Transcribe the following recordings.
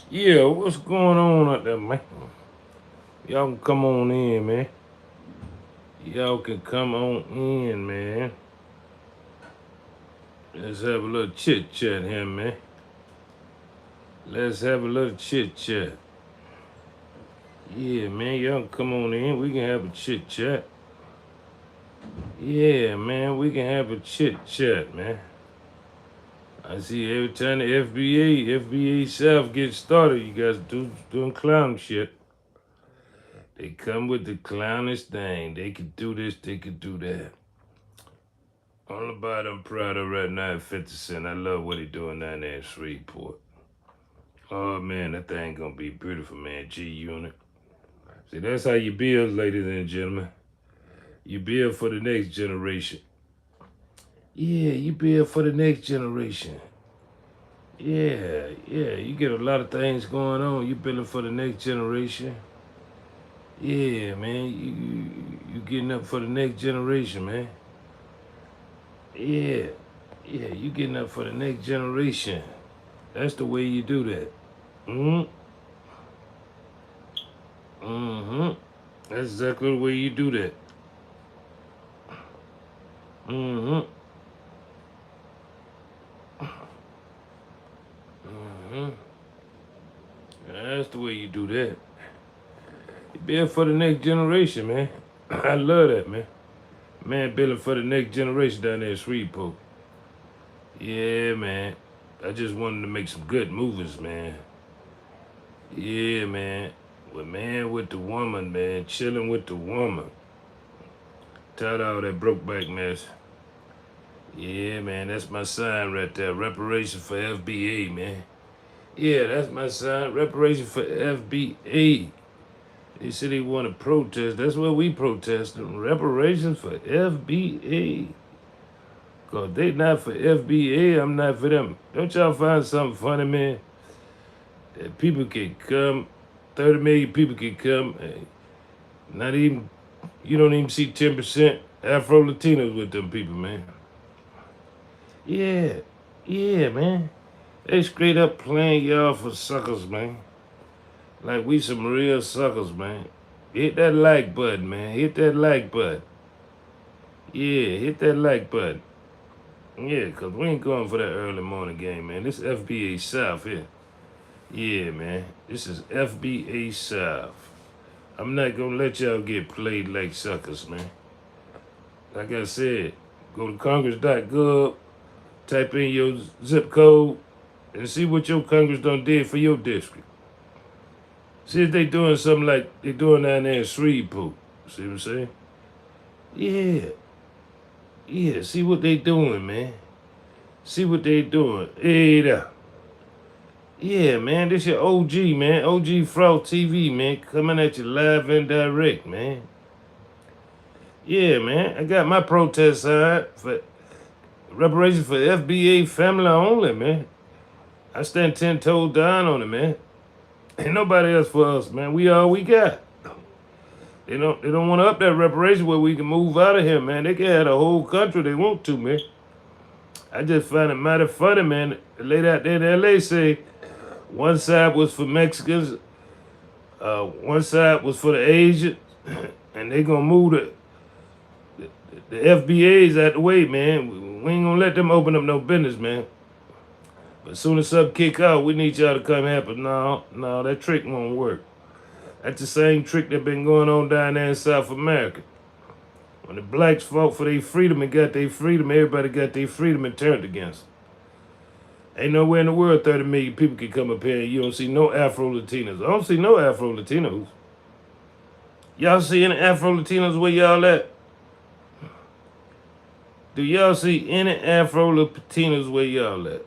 Yeah, what's going on out there, man? Y'all can come on in, man. Y'all can come on in, man. Let's have a little chit chat here, man. Let's have a little chit chat. Yeah, man, y'all can come on in. We can have a chit chat. Yeah, man, we can have a chit chat, man. I see every time the FBA South gets started, you guys doing clown shit. They come with the clownish thing. They could do this, they could do that. All about I'm proud of right now at 50 Cent. I love what he doing down there in Shreveport. Oh man, that thing gonna be beautiful, man. G Unit. See, that's how you build, ladies and gentlemen. You build for the next generation. Yeah, you build for the next generation. Yeah, you get a lot of things going on. You building for the next generation. Yeah, man, you getting up for the next generation, man. Yeah, you getting up for the next generation. That's the way you do that. Mm-hmm. Mm-hmm. That's exactly the way you do that. Mm-hmm. Mm-hmm. That's the way you do that. You build for the next generation, man. I love that, man. Man, building for the next generation down there in Shreveport. Yeah, man. I just wanted to make some good movies, man. Yeah, man. With the woman, man. Chilling with the woman. Tired of all that broke back mess. Yeah, man. That's my sign right there. Reparation for FBA, man. Yeah, that's my sign. Reparation for FBA. They said they want to protest. That's what we protesting. Reparations for FBA. Because they not for FBA, I'm not for them. Don't y'all find something funny, man? That people can come, 30 million people can come, and not even, you don't even see 10% Afro-Latinos with them people, man. Yeah, man. They straight up playing y'all for suckers, man. Like we some real suckers, man. Hit that like button, man. Hit that like button. Yeah, hit that like button. Yeah, because we ain't going for that early morning game, man. This FBA South here. Yeah, man. This is FBA South. I'm not going to let y'all get played like suckers, man. Like I said, go to congress.gov, type in your zip code, and see what your Congress done did for your district. See if they doing something like they doing down there in Shreveport. See what I'm saying? Yeah. Yeah, see what they doing, man. See what they doing. Hey there. Yeah, man, this your OG, man. OG Fraud TV, man. Coming at you live and direct, man. Yeah, man. I got my protest sign for reparations for FBA family only, man. I stand 10 toes down on it, man. Ain't nobody else for us, man. We all we got. They don't want to up that reparation where we can move out of here, man. They can have the whole country they want to, man. I just find it mighty funny, man. The lady out there in LA say one side was for Mexicans, one side was for the Asians, and they gonna move the FBAs out the way, man. We ain't gonna let them open up no business, man. But as soon as something kick out, we need y'all to come help us. No, that trick won't work. That's the same trick that been going on down there in South America. When the blacks fought for their freedom and got their freedom, everybody got their freedom and turned against them. Ain't nowhere in the world 30 million people can come up here and you don't see no Afro-Latinos. I don't see no Afro-Latinos. Y'all see any Afro-Latinos where y'all at? Do y'all see any Afro-Latinos where y'all at?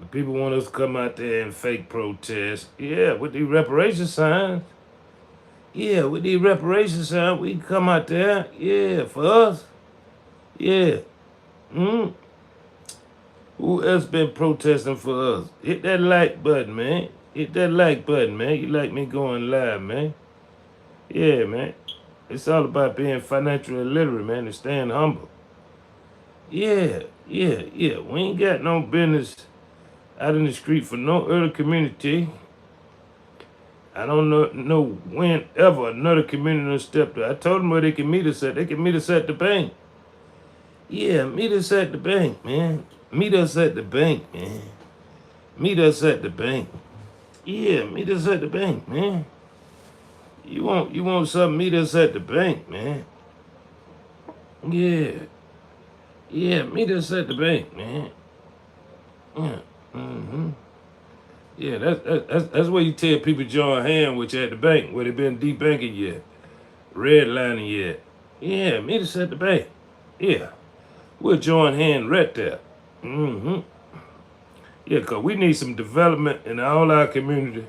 The people want us to come out there and fake protest. Yeah, with these reparation signs. Yeah, with these reparation signs, we can come out there. Yeah, for us. Yeah. Who else been protesting for us? Hit that like button, man. Hit that like button, man. You like me going live, man. Yeah, man. It's all about being financially literate, man, and staying humble. Yeah. We ain't got no business out in the street for no other community. I don't know whenever another community stepped up. I told them where they can meet us at. They can meet us at the bank. Yeah, meet us at the bank, man. Meet us at the bank, man. Meet us at the bank. Yeah, meet us at the bank, man. You want something? Meet us at the bank, man. Yeah. Yeah, meet us at the bank, man. Yeah. Mm-hmm. Yeah, that's where you tell people join hand with you at the bank, where they been debanking yet, redlining yet. Yeah, meet us at the bank. Yeah, we'll join hand right there. Mm-hmm. Yeah, cause we need some development in all our community.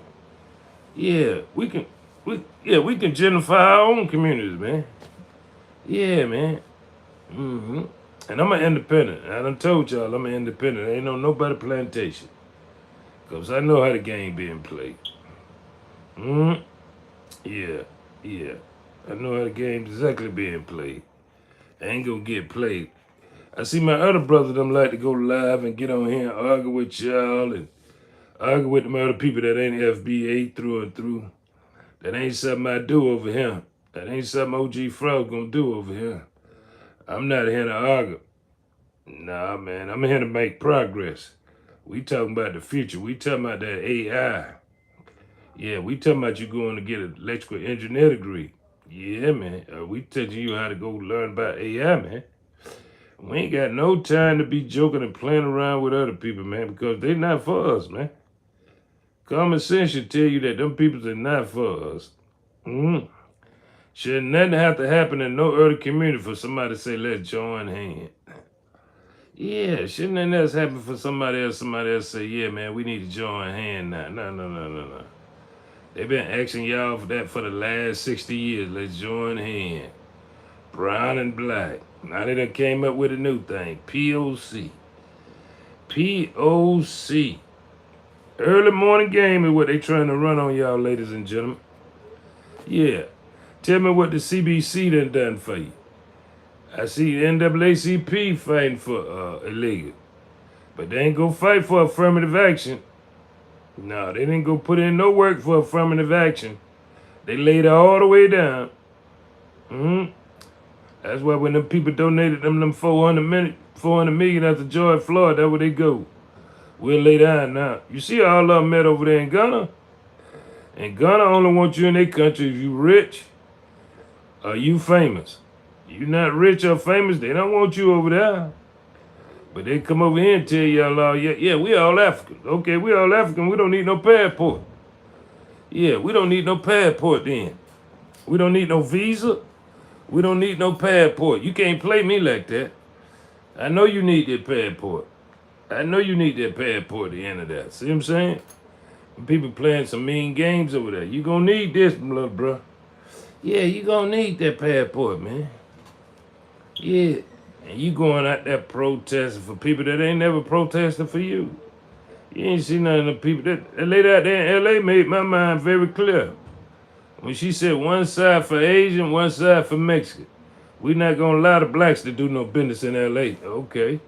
Yeah, we can gentrify our own communities, man. Yeah, man. Mm-hmm. And I'm an independent. I done told y'all I'm an independent. Ain't no nobody plantation. Cause I know how the game being played. Yeah, yeah. I know how the game exactly being played. I ain't gonna get played. I see my other brother them like to go live and get on here and argue with y'all and argue with them other people that ain't FBA through and through. That ain't something I do over here. That ain't something OG Frog gonna do over here. I'm not here to argue. Nah, man, I'm here to make progress. We talking about the future. We talking about that AI. Yeah, we talking about you going to get an electrical engineer degree. Yeah, man. We teaching you how to go learn about AI, man. We ain't got no time to be joking and playing around with other people, man, because they not for us, man. Common sense should tell you that them people are not for us. Should nothing have to happen in no other community for somebody to say, let's join hands. Yeah, shouldn't nothing else happen for somebody else say, yeah, man, we need to join hands now. No. They've been asking y'all for that for the last 60 years. Let's join hands. Brown and black. Now they done came up with a new thing. POC. POC. Early morning game is what they trying to run on y'all, ladies and gentlemen. Yeah. Tell me what the CBC done for you. I see the NAACP fighting for illegal. But they ain't gonna fight for affirmative action. No, they didn't go put in no work for affirmative action. They laid it all the way down. That's why when them people donated them 400 million after George Floyd, that's where they go. We'll lay down now. You see all of them met over there in Ghana? And Ghana only want you in their country if you rich or you famous. You not rich or famous, they don't want you over there. But they come over here and tell y'all, yeah, we all Africans. Okay, we all African. We don't need no passport. Yeah, we don't need no passport then. We don't need no visa. We don't need no passport. You can't play me like that. I know you need that passport. I know you need that passport at the end of that. See what I'm saying? People playing some mean games over there. You gonna need this, little bro. Yeah, you gonna need that passport, man. Yeah. And you going out there protesting for people that ain't never protested for you. You ain't see none of the people. That lady out there in LA made my mind very clear. When she said one side for Asian, one side for Mexican. We not gonna allow the blacks to do no business in LA. Okay.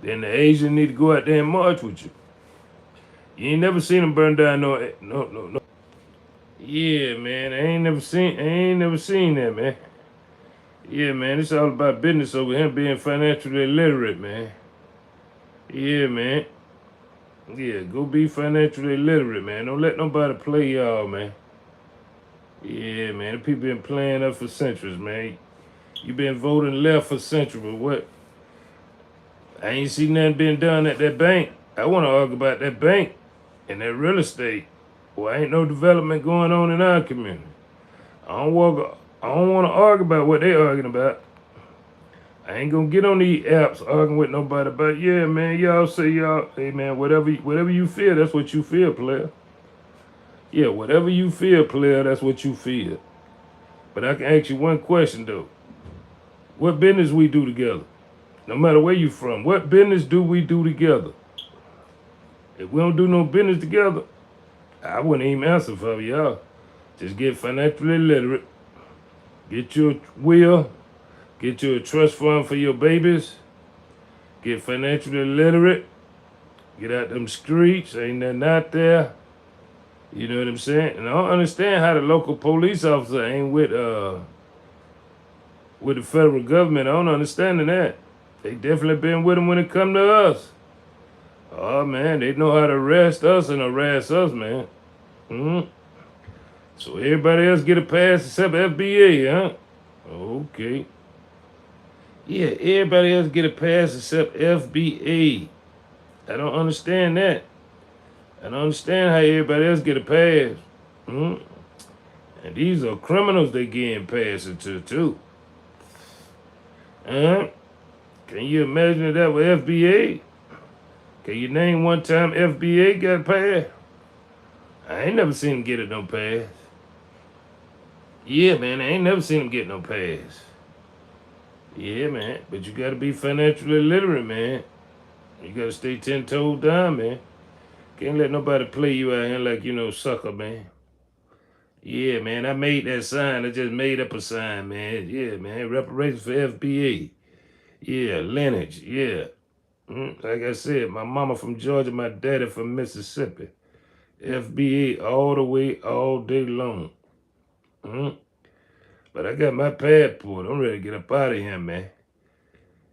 Then the Asian need to go out there and march with you. You ain't never seen them burn down no. Yeah, man. I ain't never seen that, man. Yeah, man, it's all about business over here, being financially literate, man. Yeah, man. Yeah, go be financially literate, man. Don't let nobody play y'all, man. Yeah, man, the people been playing up for centuries, man. You been voting left for centuries, but what? I ain't see nothing being done at that bank. I want to argue about that bank and that real estate. Well, ain't no development going on in our community. I don't want to argue about what they arguing about. I ain't gonna get on these apps arguing with nobody about, yeah, man, y'all say y'all, hey, man, whatever you feel, that's what you feel, player. Yeah, whatever you feel, player, that's what you feel. But I can ask you one question, though. What business we do together? No matter where you from, what business do we do together? If we don't do no business together, I wouldn't even answer for y'all. Just get financially literate. Get your will. Get you a trust fund for your babies. Get financially literate. Get out them streets. Ain't nothing out there. You know what I'm saying? And I don't understand how the local police officer ain't with the federal government. I don't understand that. They definitely been with them when it come to us. Oh man, they know how to arrest us and harass us, man. So everybody else get a pass except FBA, huh? Okay. Yeah, everybody else get a pass except FBA. I don't understand that. I don't understand how everybody else get a pass. And these are criminals they getting passes to too. Can you imagine that with FBA? Can you name one time FBA got a pass? I ain't never seen them get it no pass. Yeah, man, I ain't never seen them get no pass. Yeah, man, but you gotta be financially literate, man. You gotta stay 10 toes down, man. Can't let nobody play you out here like you know sucker, man. Yeah, man, I made that sign. I just made up a sign, man. Yeah, man, reparations for FBA. Yeah, lineage, yeah. Like I said, my mama from Georgia, my daddy from Mississippi. FBA all the way, all day long. But I got my passport. I'm ready to get up out of here, man.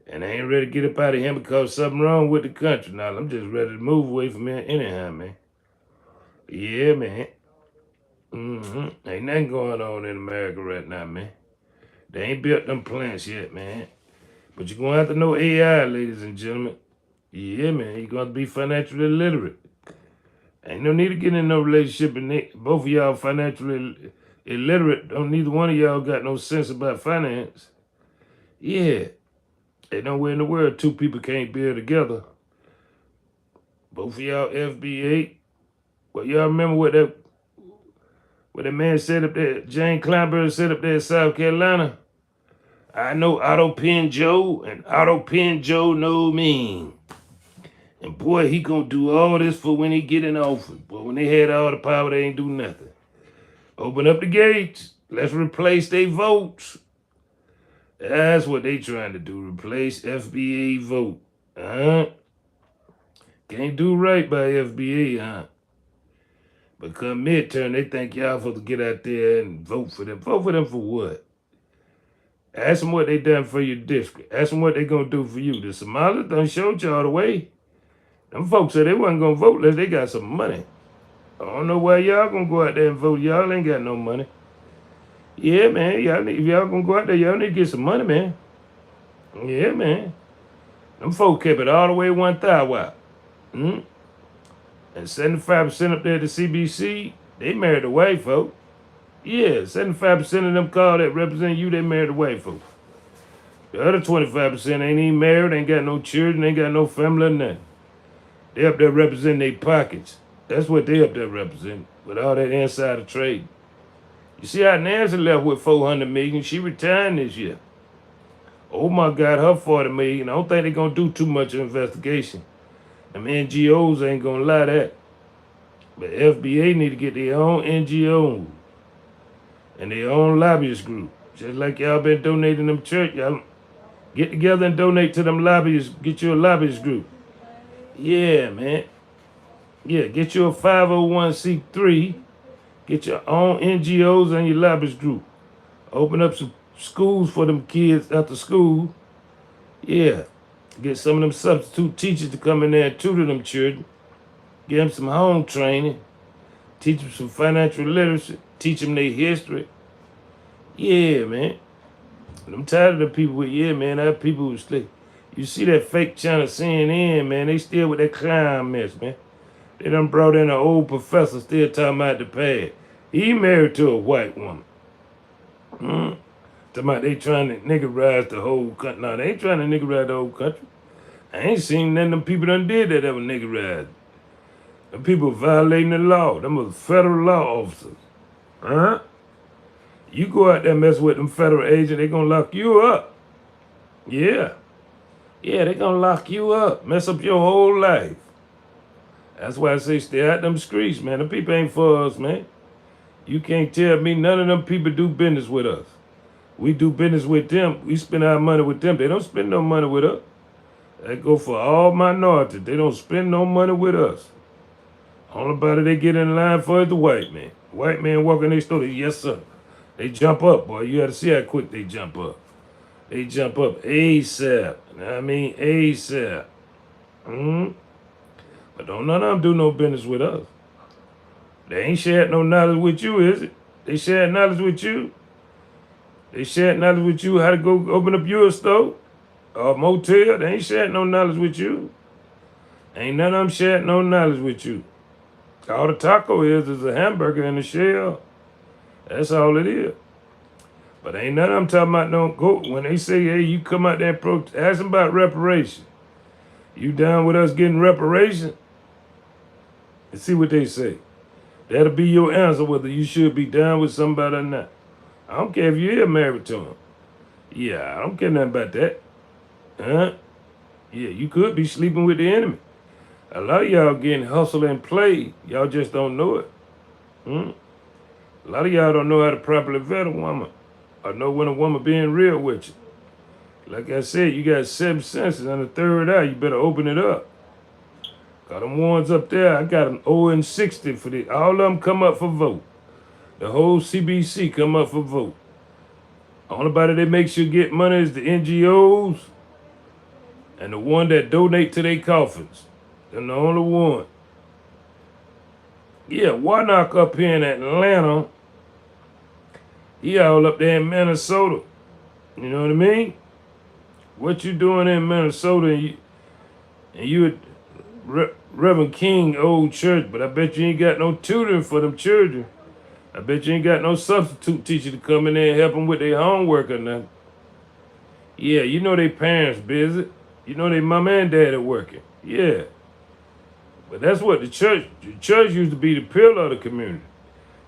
And I ain't ready to get up out of here because something wrong with the country. Now, I'm just ready to move away from here anyhow, man. Yeah, man. Ain't nothing going on in America right now, man. They ain't built them plants yet, man. But you're going to have to know AI, ladies and gentlemen. Yeah, man. You're going to be financially literate. Ain't no need to get in no relationship. And both of y'all financially illiterate. Don't neither one of y'all got no sense about finance. Yeah. Ain't nowhere in the world two people can't build together. Both of y'all FBA. Well, y'all remember what that man said up there, Jane Kleinberg said up there in South Carolina? I know Otto Penn Joe, and Otto Penn Joe know me. And boy, he gonna do all this for when he get in office. But when they had all the power, they ain't do nothing. Open up the gates. Let's replace their votes. That's what they trying to do. Replace FBA vote. Can't do right by FBA, huh? But come midterm, they think y'all supposed to get out there and vote for them. Vote for them for what? Ask them what they done for your district. Ask them what they gonna do for you. The Somalis done showed y'all the way. Them folks said they wasn't gonna vote unless they got some money. I don't know why y'all gonna go out there and vote. Y'all ain't got no money. Yeah, man. If y'all gonna go out there, y'all need to get some money, man. Yeah, man. Them folks kept it all the way 1,000. And 75% up there at the CBC, they married the white folk. Yeah, 75% of them call that represent you, they married the white folk. The other 25% ain't even married, ain't got no children, ain't got no family or nothing. They up there representing their pockets. That's what they up there representing, with all that insider trade. You see how Nancy left with $400 million, she retiring this year. Omar got her $40 million. I don't think they're gonna do too much investigation. Them NGOs ain't gonna lie that. But FBA need to get their own NGO and their own lobbyist group. Just like y'all been donating them church, y'all get together and donate to them lobbyists. Get you a lobbyist group. Yeah, man. Yeah, get you a 501c3. Get your own NGOs and your lobbyist group. Open up some schools for them kids after school. Yeah. Get some of them substitute teachers to come in there and tutor them children. Give them some home training. Teach them some financial literacy. Teach them their history. Yeah, man. I'm tired of the people with, yeah, man, I have people who sleep. You see that fake China CNN, man, they still with that clown mess, man. They done brought in an old professor still talking about the past. He married to a white woman. Talking about they trying to niggerize the whole country. No, they ain't trying to niggerize the whole country. I ain't seen none of them people done did that ever niggerized. Them people violating the law. Them was federal law officers. You go out there and mess with them federal agents, they gonna lock you up. Yeah. Yeah, they gonna lock you up. Mess up your whole life. That's why I say stay out them streets, man. Them people ain't for us, man. You can't tell me none of them people do business with us. We do business with them. We spend our money with them. They don't spend no money with us. That go for all minorities. They don't spend no money with us. Only body they get in line for is the white man. White man walking their store, yes sir. They jump up, boy. You gotta see how quick they jump up. They jump up ASAP. I mean ASAP. But don't none of them do no business with us. They ain't sharing no knowledge with you, is it? They sharing knowledge with you. They sharing knowledge with you how to go open up your store or motel. They ain't sharing no knowledge with you. Ain't none of them sharing no knowledge with you. All the taco is a hamburger in a shell. That's all it is. But ain't none of them talking about no go. When they say, hey, you come out there and protest, ask them about reparation. You down with us getting reparation? And see what they say. That'll be your answer whether you should be down with somebody or not. I don't care if you're married to him. Yeah, I don't care nothing about that. Huh? Yeah, you could be sleeping with the enemy. A lot of y'all getting hustled and played. Y'all just don't know it. A lot of y'all don't know how to properly vet a woman or know when a woman being real with you. Like I said, you got 7 senses and the third eye. You better open it up. Got them ones up there. I got them 0 and 60 for this. All of them come up for vote. The whole CBC come up for vote. Only body that makes you get money is the NGOs and the one that donate to their coffins. They're the only one. Yeah, Warnock up here in Atlanta. He all up there in Minnesota. You know what I mean? What you doing in Minnesota and you at Reverend King old church, but I bet you ain't got no tutoring for them children. I bet you ain't got no substitute teacher to come in there and help them with their homework or nothing. Yeah, you know they parents busy. You know they mama and daddy working. Yeah. But that's what the church used to be the pillar of the community.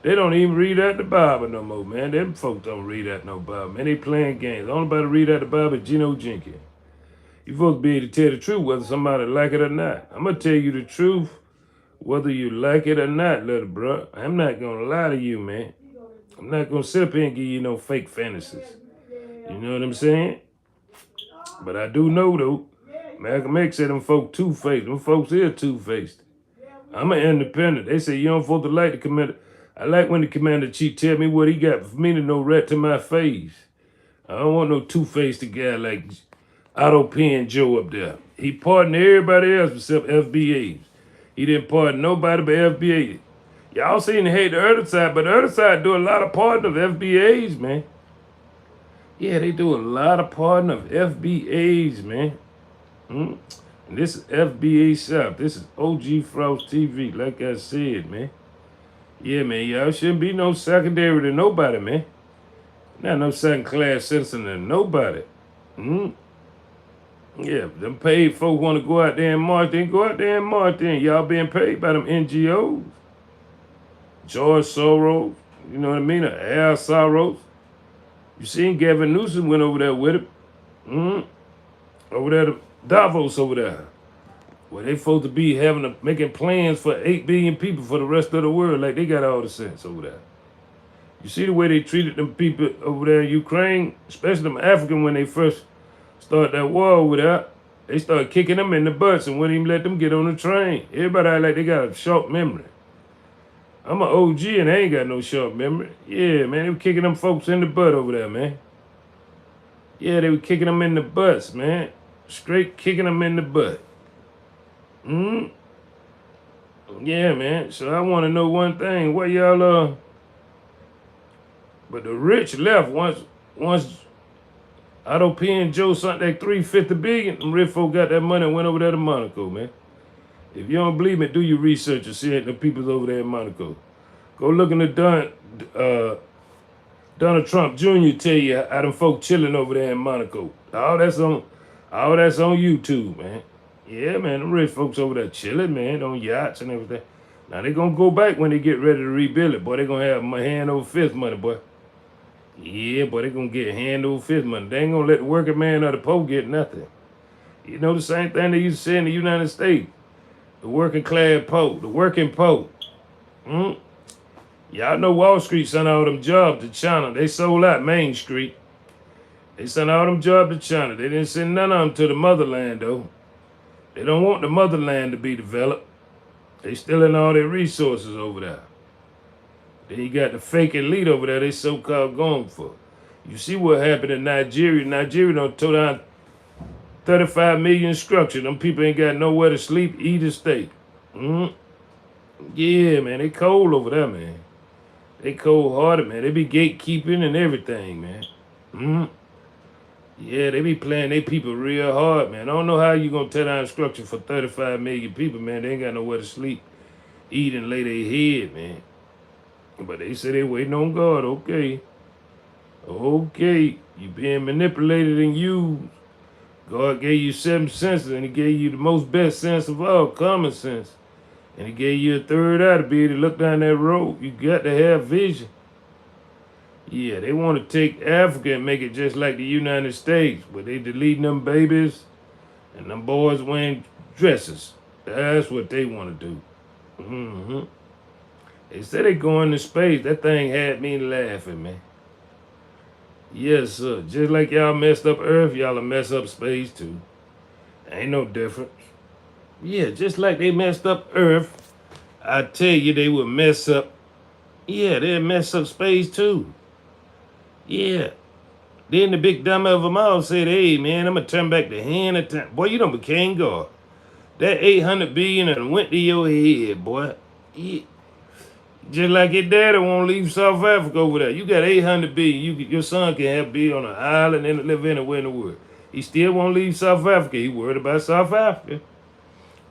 They don't even read out the Bible no more, man. Them folks don't read out no Bible, man. They playing games. The only body read out the Bible is Geno Jenkins. You folks be able to tell the truth whether somebody like it or not. I'm going to tell you the truth whether you like it or not, little bro. I'm not going to lie to you, man. I'm not going to sit up here and give you no fake fantasies. You know what I'm saying? But I do know, though, Malcolm X said them folk two-faced. Them folks here two-faced. I'm an independent. They say you don't vote to like the commander. I like when the commander-in-chief tell me what he got for me to know right to my face. I don't want no two-faced guy like Otto Penn Joe up there. He pardoned everybody else except FBAs. He didn't pardon nobody but FBA. Y'all seem to hate the other side, but the other side do a lot of pardon of FBAs, man. Yeah, they do a lot of pardon of FBAs, man. And this is FBA South. This is OG Frost TV, like I said, man. Yeah, man, y'all shouldn't be no secondary to nobody, man. Not no second-class citizen to nobody. Yeah, them paid folks want to go out there and march, then go out there and march then. Y'all being paid by them NGOs. George Soros, you know what I mean? Al Soros. You seen Gavin Newsom went over there with him. Over there to Davos over there. Where they supposed to be making plans for 8 billion people for the rest of the world, like they got all the sense over there. You see the way they treated them people over there in Ukraine, especially them African when they first started that war over there. They started kicking them in the butts and wouldn't even let them get on the train. Everybody act like they got a short memory. I'm an OG and I ain't got no short memory. Yeah, man, they were kicking them folks in the butt over there, man. Yeah, they were kicking them in the butts, man. Straight kicking them in the butt. Yeah, man. So I want to know one thing. What y'all but the rich left once Otto Penn Joe sent that $350 billion. Them rich folk got that money and went over there to Monaco, man. If you don't believe me, do your research and see the people's over there in Monaco. Go look into Donald Trump Jr. tell you how them folk chilling over there in Monaco. All that's on YouTube, man. Yeah, man, them rich folks over there chilling, man, on yachts and everything. Now they gonna go back when they get ready to rebuild it, boy. They gonna have my hand over fist money, boy. Yeah, boy, they gonna get hand over fist money. They ain't gonna let the working man or the poor get nothing. You know the same thing they used to say in the United States. The working class poor, the working poor. Y'all know Wall Street sent all them jobs to China. They sold out Main Street. They sent all them jobs to China. They didn't send none of them to the motherland, though. They don't want the motherland to be developed. They stealing all their resources over there. Then you got the fake elite over there they so-called going for. You see what happened in Nigeria. Nigeria done tore down 35 million structure. Them people ain't got nowhere to sleep, eat, or stay. Yeah, man, they cold over there, man. They cold-hearted, man. They be gatekeeping and everything, man. Yeah, they be playing they people real hard, man. I don't know how you gonna tear down structure for 35 million people, man. They ain't got nowhere to sleep, eat, and lay their head, man. But they say they waiting on God. Okay. Okay. You being manipulated and used. God gave you 7 senses, and he gave you the most best sense of all, common sense. And he gave you a third eye to be able to look down that road. You got to have vision. Yeah, they want to take Africa and make it just like the United States, but they deleting them babies and them boys wearing dresses. That's what they want to do. They said they going to space. That thing had me laughing, man. Yes, sir. Just like y'all messed up Earth, y'all will mess up space too. Ain't no difference. Yeah, just like they messed up Earth, I tell you they would mess up. Yeah, they'll mess up space too. Yeah. Then the big dumb of them all said, hey, man, I'm going to turn back the hand of time. Boy, you done became God. That 800 billion and went to your head, boy. Yeah. Just like your daddy won't leave South Africa over there. You got 800 billion. Your son can have be on an island and live anywhere in the world. He still won't leave South Africa. He worried about South Africa.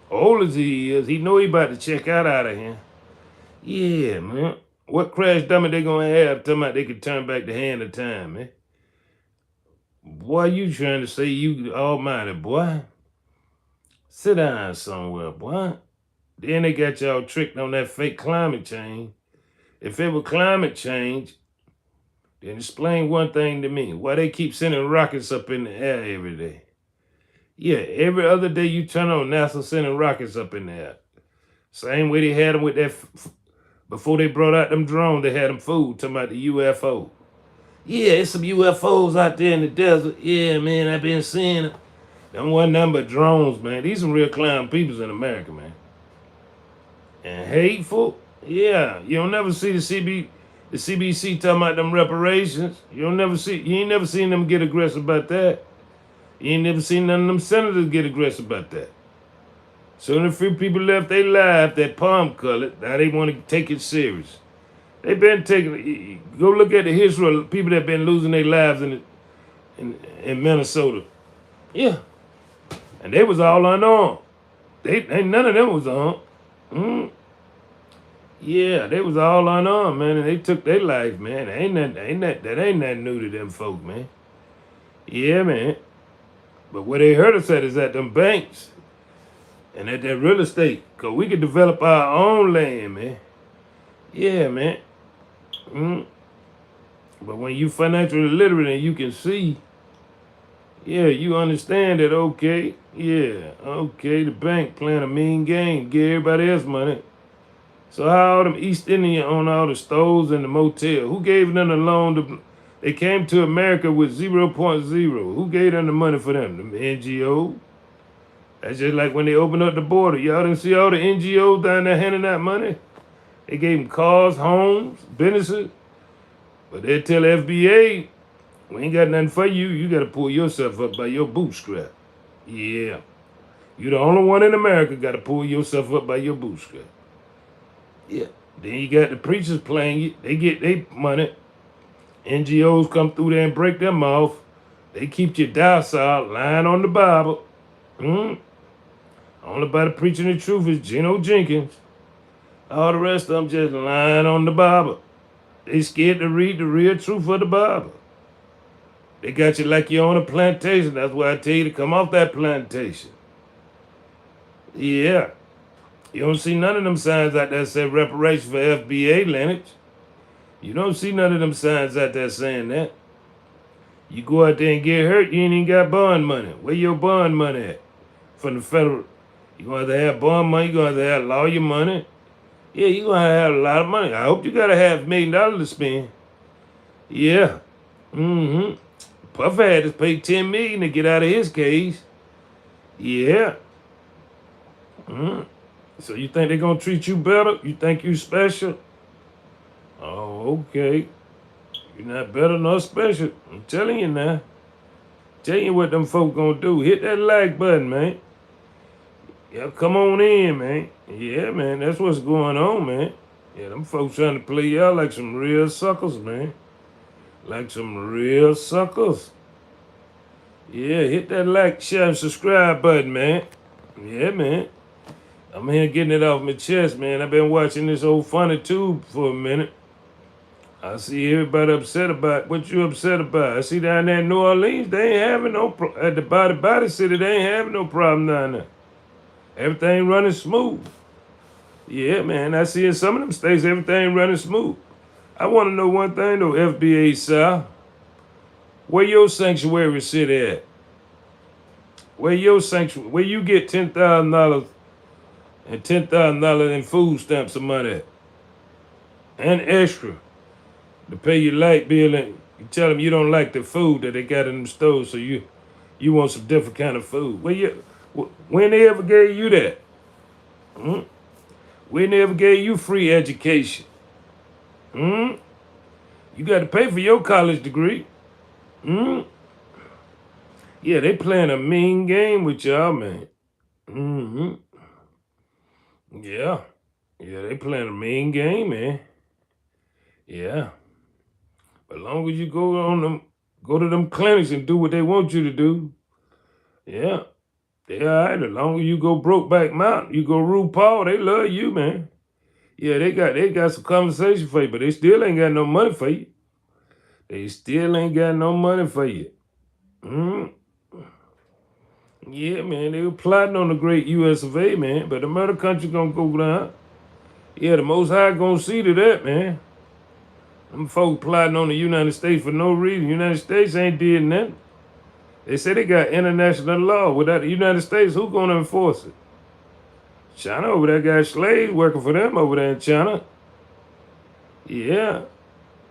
Old as he is, he know he about to check out of here. Yeah, man. What crash dummy they gonna have talking about they could turn back the hand of time, man? Boy, you trying to say you almighty, boy? Sit down somewhere, boy. Then they got y'all tricked on that fake climate change. If it was climate change, then explain one thing to me. Why they keep sending rockets up in the air every day? Yeah, every other day you turn on NASA sending rockets up in the air. Same way they had them with that, before they brought out them drones, they had them fooled, talking about the UFO. Yeah, it's some UFOs out there in the desert. Yeah, man, I've been seeing it. Them one number of drones, man. These some real clown peoples in America, man. And hateful, yeah. You don't never see the CBC talking about them reparations. You ain't never seen them get aggressive about that. You ain't never seen none of them senators get aggressive about that. So a few people left their life that palm colored. Now they want to take it serious. They've been taking. Go look at the history of people that been losing their lives in Minnesota. Yeah, and they was all unarmed. None of them was armed. Yeah, they was all unarmed, man, and they took their life, man. That ain't nothing new to them folk, man. Yeah, man. But where they hurt us at is at them banks and at that real estate, cause we could develop our own land, man. Yeah, man. But when you financially literate and you can see, yeah, you understand that, okay, yeah, okay, the bank playing a mean game, get everybody else money. So how all them East Indians own all the stores and the motel? Who gave them the loan? They came to America with 0.0. Who gave them the money for them? The NGO. That's just like when they opened up the border. Y'all didn't see all the NGOs down there handing out money? They gave them cars, homes, businesses. But they tell the FBA, we ain't got nothing for you. You got to pull yourself up by your bootstrap. Yeah. You the only one in America got to pull yourself up by your bootstrap. Yeah. Then you got the preachers playing you. They get their money. NGOs come through there and break them off. They keep you docile, lying on the Bible. Only body preaching the truth is Geno Jenkins. All the rest of them just lying on the Bible. They scared to read the real truth of the Bible. They got you like you're on a plantation. That's why I tell you to come off that plantation. Yeah. You don't see none of them signs out there saying reparation for FBA, Lennox. You don't see none of them signs out there saying that. You go out there and get hurt, you ain't even got bond money. Where your bond money at? From the federal. You're going to have bond money, you're going to have lawyer money. Yeah, you're going to have a lot of money. I hope you got $500,000 to spend. Yeah. Puff had to pay $10 million to get out of his case. Yeah. Mm. So you think they're gonna treat you better? You think you special? Oh, okay. You're not better nor special. I'm telling you now. Tell you what them folk gonna do. Hit that like button, man. Yeah, come on in, man. Yeah, man, that's what's going on, man. Yeah, them folks trying to play y'all like some real suckers, man. Like some real suckers. Yeah, hit that like, share, and subscribe button, man. Yeah, man. I'm here getting it off my chest, man. I've been watching this old funny tube for a minute. I see everybody upset about what you upset about. I see down there in New Orleans, they ain't having no at the body city, they ain't having no problem down there. Everything running smooth. Yeah, man. I see in some of them states everything running smooth. I want to know one thing though, FBA South. Where your sanctuary city at? Where your sanctuary? Where you get $10,000 and $10,000 in food stamps a month at, and extra to pay your light bill, and you tell them you don't like the food that they got in them stores, so you want some different kind of food. When they ever gave you that? Hmm? When they ever gave you free education? Hmm? You got to pay for your college degree. Hmm? Yeah, they playing a mean game with y'all, man. Hmm. Yeah. Yeah, they playing a mean game, man. Yeah. But as long as you go to them clinics and do what they want you to do, yeah, they all right. As long as you go Brokeback Mountain, you go RuPaul, they love you, man. Yeah, they got some conversation for you, but they still ain't got no money for you. They still ain't got no money for you. Mm. Yeah, man, they were plotting on the great US of A, man, but the mother country gonna go down. Yeah, the Most High gonna see to that, man. Them folks plotting on the United States for no reason. United States ain't did nothing. They say they got international law. Without the United States, who gonna enforce it? China over there got slaves working for them over there in China. Yeah.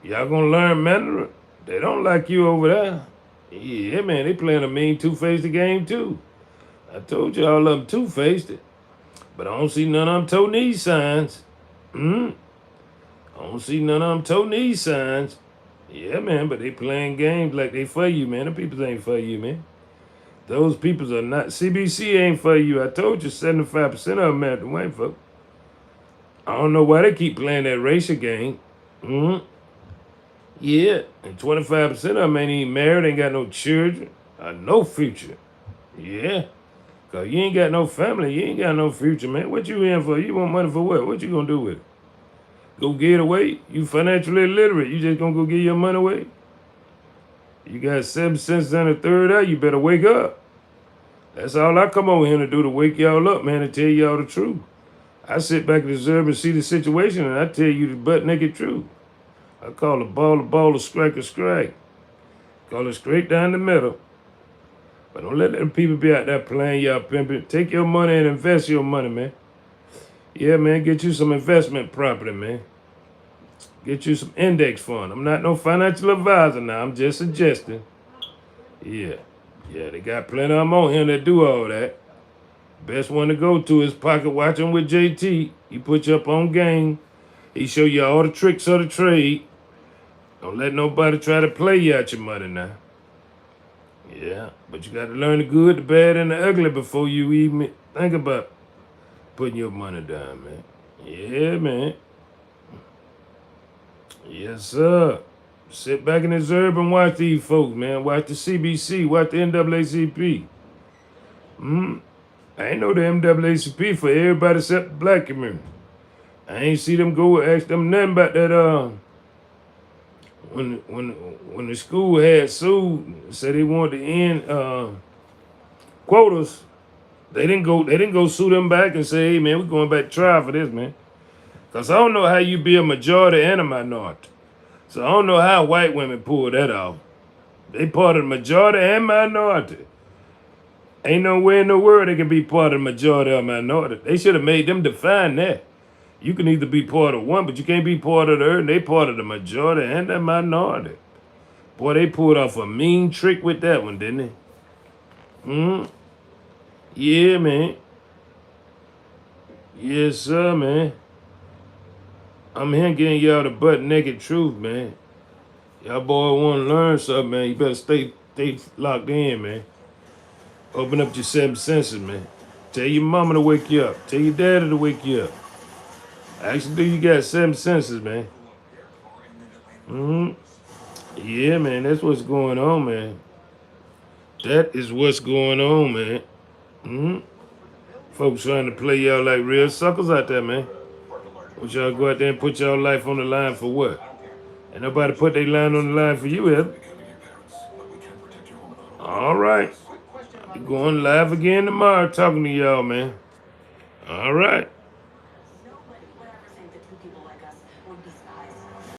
Y'all gonna learn Mandarin? They don't like you over there. Yeah, man, they playing a mean two-faced game too. I told you all of them two-faced it. But I don't see none of them toe knee signs. Hmm? I don't see none of them toe knee signs. Yeah, man, but they playing games like they for you, man. The people ain't for you, man. Those peoples are not. CBC ain't for you. I told you 75% of them at the white folk. I don't know why they keep playing that racial game. Hmm. Yeah, and 25% of them ain't even married, ain't got no children, no future. Yeah, because you ain't got no family, you ain't got no future, man. What you in for? You want money for what? What you gonna do with it? Go get it away? You financially illiterate. You just gonna go get your money away? You got 7 cents and a third out, you better wake up. That's all I come over here to do, to wake y'all up, man, and tell y'all the truth. I sit back and observe and see the situation, and I tell you the butt naked truth. I call a ball, a strike a strike. Call it straight down the middle. But don't let them people be out there playing y'all pimping. Take your money and invest your money, man. Yeah, man, get you some investment property, man. Get you some index fund. I'm not no financial advisor now. I'm just suggesting. Yeah. Yeah, they got plenty of them on here that do all that. Best one to go to is Pocket Watching with JT. He put you up on game. He show you all the tricks of the trade. Don't let nobody try to play you out your money now. Yeah, but you got to learn the good, the bad, and the ugly before you even think about putting your money down, man. Yeah, man. Yes, sir. Sit back and observe and watch these folks, man. Watch the CBC, watch the NAACP. I ain't know the NAACP for everybody except the black community. I ain't see them go ask them nothing about that. When the school had sued, said they wanted to end quotas, they didn't go sue them back and say, hey man, we're going back to trial for this, man. Cause I don't know how you be a majority and a minority. So I don't know how white women pull that off. They part of the majority and minority. Ain't nowhere in the world they can be part of the majority or minority. They should have made them define that. You can either be part of one, but you can't be part of the other. They part of the majority and the minority. Boy, they pulled off a mean trick with that one, didn't they? Yeah, man. Yes, sir, man. I'm here getting y'all the butt naked truth, man. Y'all boy want to learn something, man. You better stay locked in, man. Open up your seven senses, man. Tell your mama to wake you up. Tell your daddy to wake you up. Actually, you got seven senses, man. Yeah, man. That's what's going on, man. That is what's going on, man. Folks trying to play y'all like real suckers out there, man. Want y'all go out there and put y'all life on the line for what? Ain't nobody put their line on the line for you, Ed. All right. Going live again tomorrow talking to y'all, man. All right.